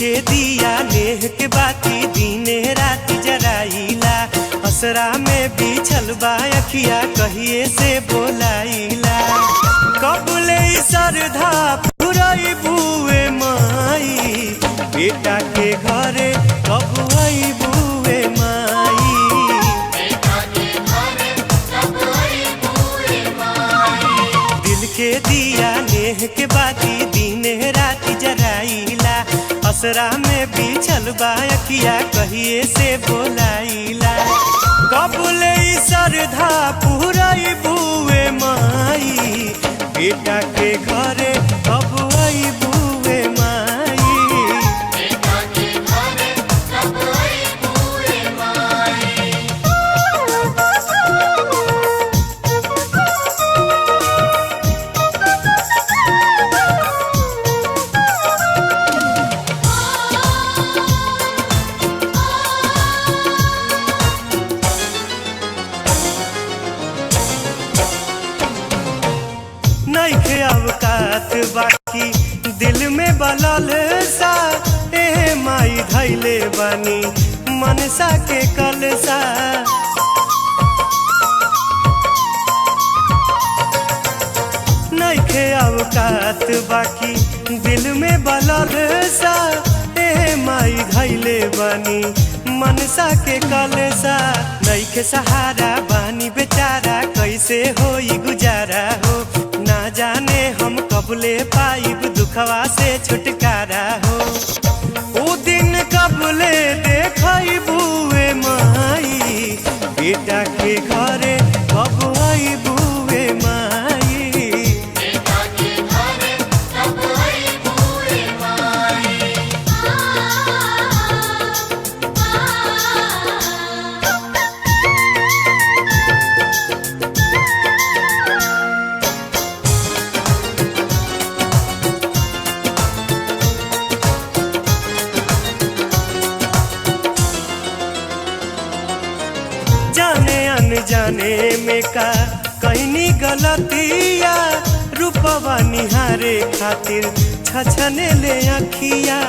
के दिया नेह के बाती दीने रात जराइला असरा में बिछल बा अखिया कहिए से बोलाइला कबले सरधा पुरई बुए माई बेटा के घरे कब आई बुए माई दिल के दिया नेह के बाती दीने रात जराइला असरा में बिछल बा अखिया कहिए से बोलाइला कबले सरधा पुरई बुए माई बेटा के घरे कब आई बुए माई नइखे अवकात बाकी दिल में बलल सा ए माई धैले बानी मनसा के कलसा नइखे अवकात बाकी दिल में बलल सा ए माई धैले बानी मनसा के कलसा नइखे सहारा बानी बेचारा कैसे होई गुजारा हो ना जाने हम कबले पाइब दुखवा से छुटकारा हो ओ दिन कबले देखई बुए माई बेटा के घरे कब आई बुए माई जाने में का कहनी गलतिया रूपवा निहारे खातिर छछने ले अखिया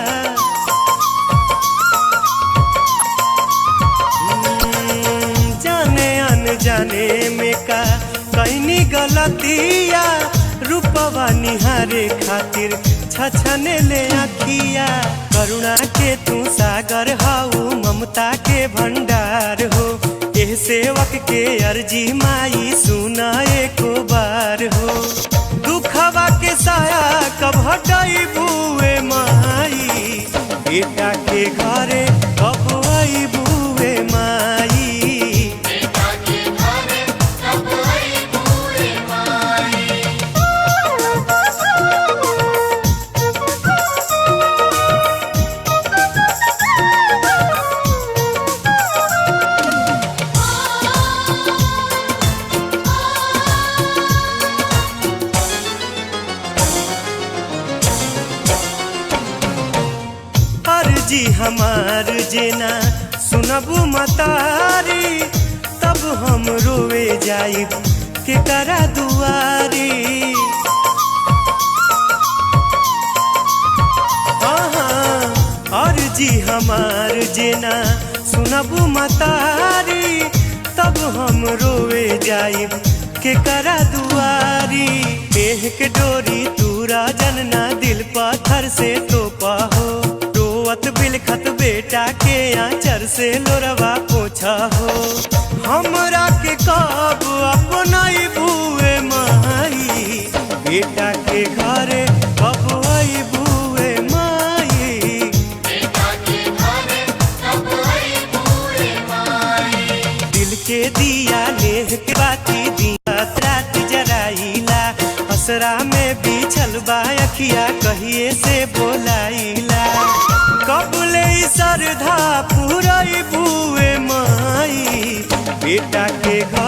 जाने अनजाने में का कहनी गलतिया रूपवा निहारे खातिर छछने ले अखिया करुणा के तू सागर हाउ ममता के भंडार हो एह सेवक के अर्जी माई सुना एको बार हो दुखवा के साया कब हटाई बुए माई बेटा के घरे कब आई बुए माई जी हमार जेना सुनबू मतारी तब हम रोवे जाइब के करा दुआरी और जी हमार जेना सुनबू मतारी तब हम रोवे जाइब के करा दुआरी देह के डोरी तूरा जनना दिल पत्थर से तोपा हो बिलखत बेटा के आंचर से लोरवा पोछा हो हमरा के कब अपनाई बुए माई बेटा के घरे कब आई बुए माई दिल के दिया नेह के बाती दिया रात जराइला असरा में बिछल बा अखिया कहिए से बोलाइला कबले सरधा पुरई बुए माई बेटा के घर